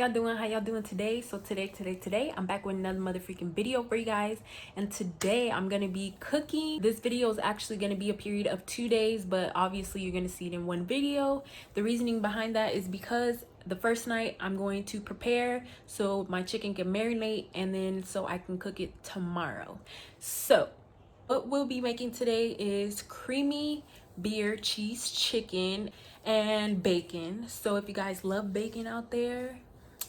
y'all doing? How y'all doing today? So today I'm back with another motherfucking video for you guys, and today I'm gonna be cooking. This video is actually gonna be a period of 2 days, but obviously you're gonna see it in one video. The reasoning behind that is because the first night I'm going to prepare so my chicken can marinate, and then so I can cook it tomorrow. So what we'll be making today is creamy beer cheese chicken and bacon. So if you guys love bacon out there,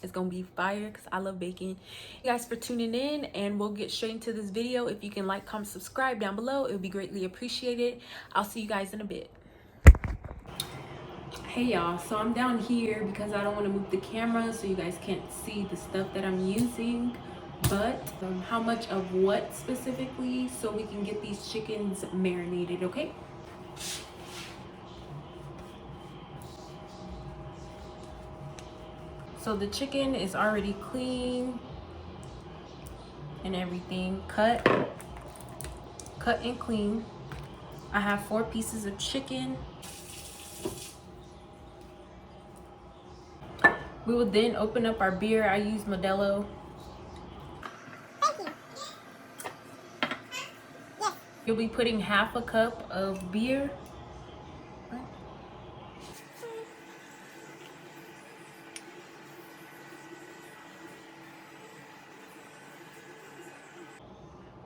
it's gonna be fire because I love bacon. Thank you guys for tuning in, and we'll get straight into this video. If you can like, comment, subscribe down below, it would be greatly appreciated. I'll see you guys in a bit. Hey y'all, so I'm down here because I don't want to move the camera so you guys can't see the stuff that I'm using, but how much of what specifically, so we can get these chickens marinated, okay? So the chicken is already clean and everything, cut and clean. I have 4 pieces of chicken. We will then open up our beer. I use Modelo. You'll be putting half a cup of beer.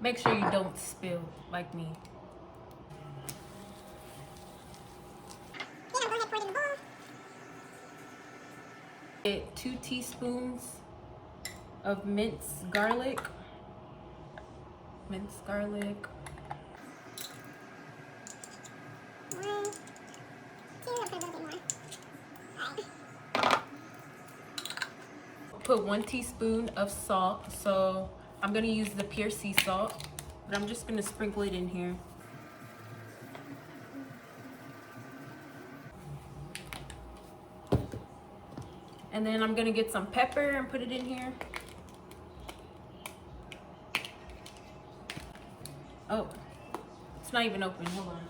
Make sure you don't spill like me. Then I'm going to pour it in the bowl. Get 2 teaspoons of minced garlic. Minced garlic. 1, 2, I'll put a little bit more. Alright. Put 1 teaspoon of salt. So I'm gonna use the pure sea salt, but I'm just gonna sprinkle it in here. And then I'm gonna get some pepper and put it in here. Oh, it's not even open, hold on.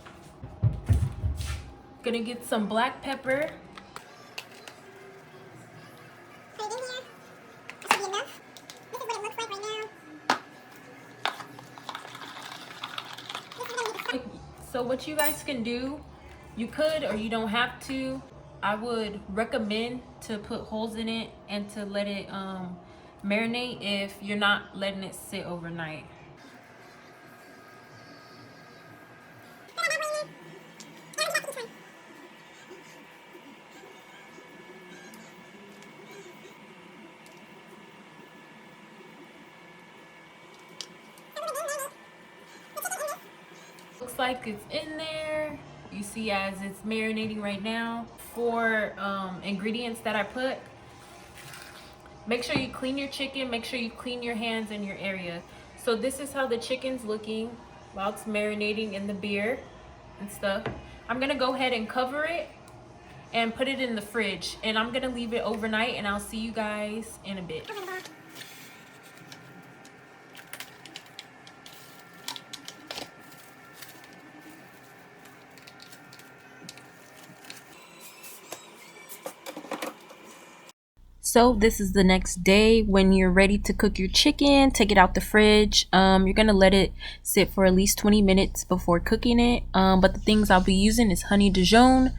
Gonna get some black pepper. Put it in here. That should be enough. This is what it looks like right now. So what you guys can do, you could or you don't have to. I would recommend to put holes in it and to let it marinate if you're not letting it sit overnight. Looks like it's in there. You see as it's marinating right now. 4 ingredients that I put. Make sure you clean your chicken. Make sure you clean your hands and your area. So this is how the chicken's looking while it's marinating in the beer and stuff. I'm gonna go ahead and cover it and put it in the fridge, and I'm gonna leave it overnight, and I'll see you guys in a bit. So this is the next day. When you're ready to cook your chicken, take it out the fridge. You're gonna let it sit for at least 20 minutes before cooking it. But the things I'll be using is honey Dijon,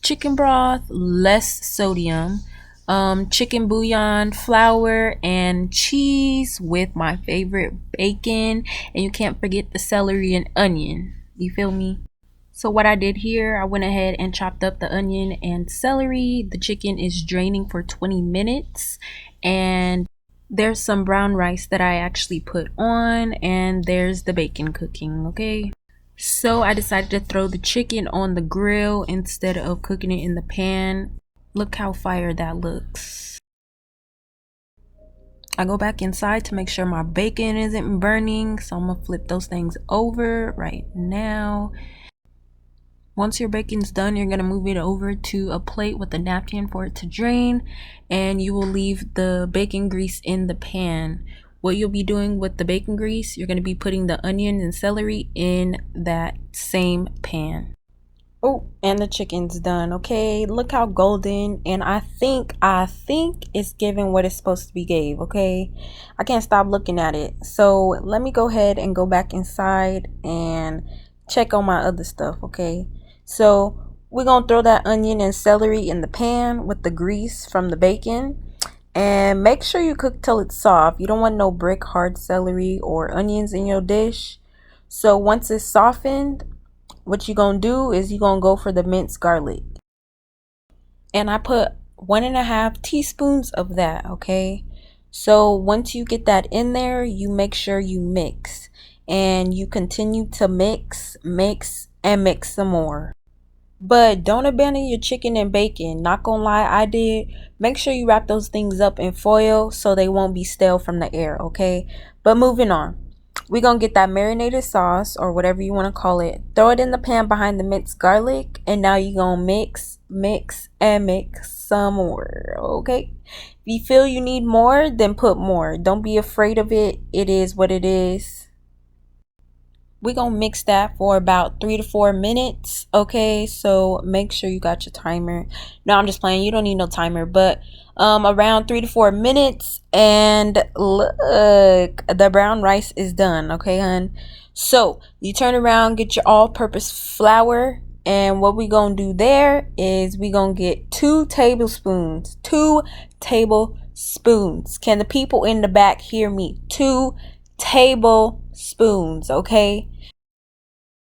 chicken broth, less sodium, chicken bouillon, flour, and cheese with my favorite bacon. And you can't forget the celery and onion. You feel me? So what I did here, I went ahead and chopped up the onion and celery. The chicken is draining for 20 minutes. And there's some brown rice that I actually put on. And there's the bacon cooking, okay? So I decided to throw the chicken on the grill instead of cooking it in the pan. Look how fire that looks. I go back inside to make sure my bacon isn't burning. So I'm gonna flip those things over right now. Once your bacon's done, you're going to move it over to a plate with a napkin for it to drain, and you will leave the bacon grease in the pan. What you'll be doing with the bacon grease, you're going to be putting the onion and celery in that same pan. Oh, and the chicken's done. Okay, look how golden, and I think it's giving what it's supposed to be gave. Okay, I can't stop looking at it. So let me go ahead and go back inside and check on my other stuff. Okay, so we're gonna throw that onion and celery in the pan with the grease from the bacon, and make sure you cook till it's soft. You don't want no brick hard celery or onions in your dish. So once it's softened, what you gonna do is you gonna go for the minced garlic, and I put 1.5 teaspoons of that. Okay, so once you get that in there, you make sure you mix, and you continue to mix and mix some more. But don't abandon your chicken and bacon. Not gonna lie, I did. Make sure you wrap those things up in foil so they won't be stale from the air. Okay, but moving on, we're gonna get that marinated sauce, or whatever you want to call it, throw it in the pan behind the minced garlic, and now you're gonna mix and mix some more. Okay, if you feel you need more, then put more. Don't be afraid of it. It is what it is. We're gonna mix that for about 3 to 4 minutes. Okay, so make sure you got your timer. No, I'm just playing. You don't need no timer, but around 3 to 4 minutes, and look, the brown rice is done. Okay, hun. So you turn around, get your all-purpose flour, and what we gonna do there is we gonna get 2 tablespoons. 2 tablespoons. Can the people in the back hear me? 2 tablespoons. Okay,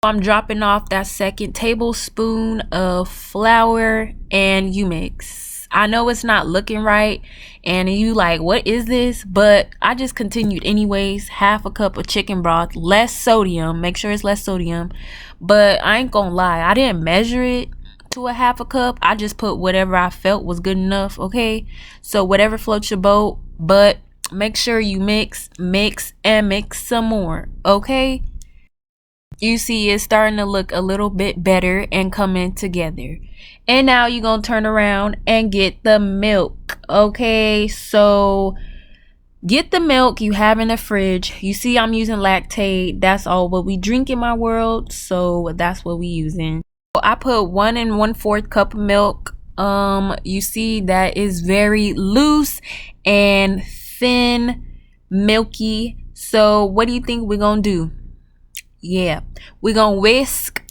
I'm dropping off that second tablespoon of flour, and you mix. I know it's not looking right, and you like, what is this? But I just continued anyways. 1/2 cup of chicken broth, less sodium. Make sure it's less sodium. But I ain't gonna lie, I didn't measure it to a 1/2 cup. I just put whatever I felt was good enough. Okay, so whatever floats your boat, but make sure you mix and mix some more. Okay, you see it's starting to look a little bit better and coming together. And now you're gonna turn around and get the milk. Okay, so get the milk you have in the fridge. You see I'm using lactate. That's all what we drink in my world, so that's what we using. I put 1 1/4 cup of milk. You see that is very loose and thin, milky. So what do you think we're gonna do? Yeah, we're gonna whisk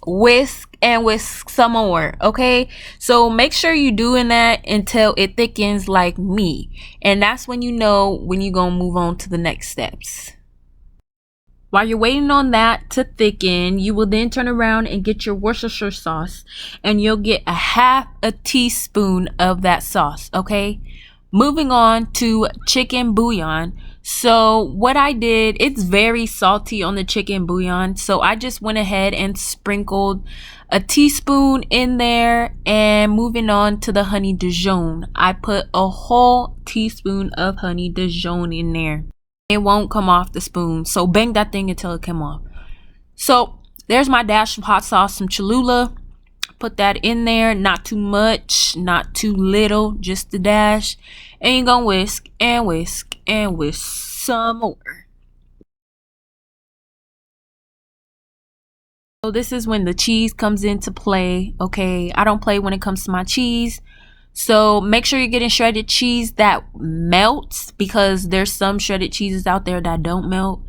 and whisk some more. Okay, so make sure you're doing that until it thickens like me, and that's when you know when you're gonna move on to the next steps. While you're waiting on that to thicken, you will then turn around and get your Worcestershire sauce, and you'll get 1/2 teaspoon of that sauce. Okay, moving on to chicken bouillon. So what I did, it's very salty on the chicken bouillon, so I just went ahead and sprinkled a teaspoon in there. And moving on to the honey Dijon, I put a whole teaspoon of honey Dijon in there. It won't come off the spoon, so bang that thing until it come off. So there's my dash of hot sauce, some Cholula. Put that in there, not too much, not too little, just a dash. And you're gonna whisk and whisk and whisk some more. So this is when the cheese comes into play. Okay, I don't play when it comes to my cheese. So make sure you're getting shredded cheese that melts, because there's some shredded cheeses out there that don't melt.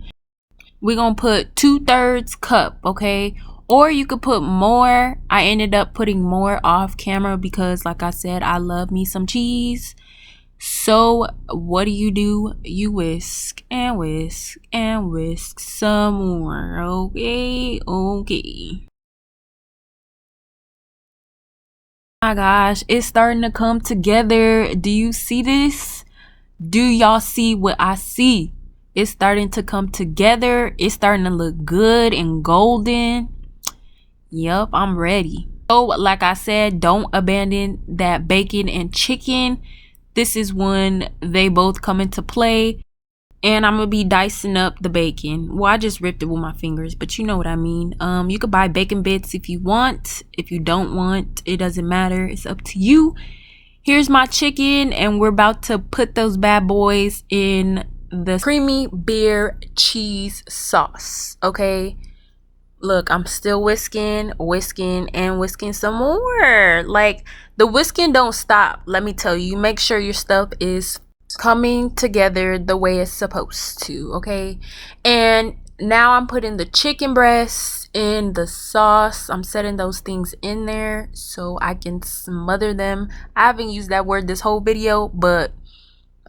We're gonna put 2/3 cup. Okay, or you could put more. I ended up putting more off camera because, like I said, I love me some cheese. So what do? You whisk and whisk and whisk some more. Okay. My gosh, it's starting to come together. Do you see this? Do y'all see what I see? It's starting to come together. It's starting to look good and golden. Yep, I'm ready. So like I said, don't abandon that bacon and chicken. This is when they both come into play. And I'm gonna be dicing up the bacon. Well, I just ripped it with my fingers, but you know what I mean. You could buy bacon bits if you want. If you don't want, it doesn't matter. It's up to you. Here's my chicken, and we're about to put those bad boys in the creamy beer cheese sauce. Okay, Look, I'm still whisking, whisking, and whisking some more. Like, the whisking don't stop. Let me tell you, make sure your stuff is coming together the way it's supposed to, okay? And now I'm putting the chicken breasts in the sauce. I'm setting those things in there so I can smother them. I haven't used that word this whole video, but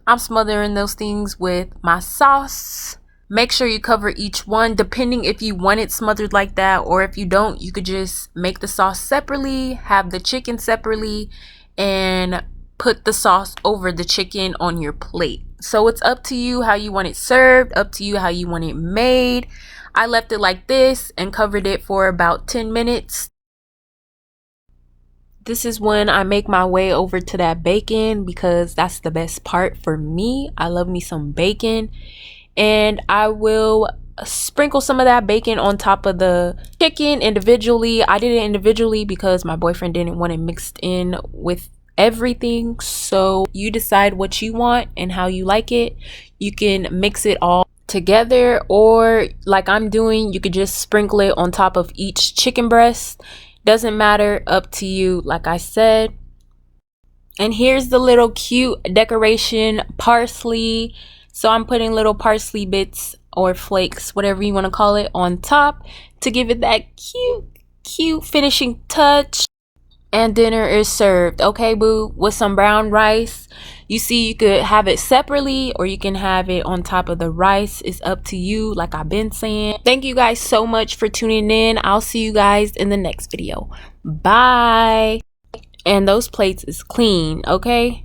I'm smothering those things with my sauce. Make sure you cover each one, depending if you want it smothered like that, or if you don't, you could just make the sauce separately, have the chicken separately, and put the sauce over the chicken on your plate. So it's up to you how you want it served, up to you how you want it made. I left it like this and covered it for about 10 minutes. This is when I make my way over to that bacon, because that's the best part for me. I love me some bacon. And I will sprinkle some of that bacon on top of the chicken individually. I did it individually because my boyfriend didn't want it mixed in with everything. So you decide what you want and how you like it. You can mix it all together, or like I'm doing, you could just sprinkle it on top of each chicken breast. Doesn't matter, up to you, like I said. And here's the little cute decoration, parsley. So I'm putting little parsley bits or flakes, whatever you want to call it, on top to give it that cute finishing touch. And dinner is served, okay, boo, with some brown rice. You see, you could have it separately or you can have it on top of the rice. It's up to you, like I've been saying. Thank you guys so much for tuning in. I'll see you guys in the next video. Bye. And those plates is clean, okay?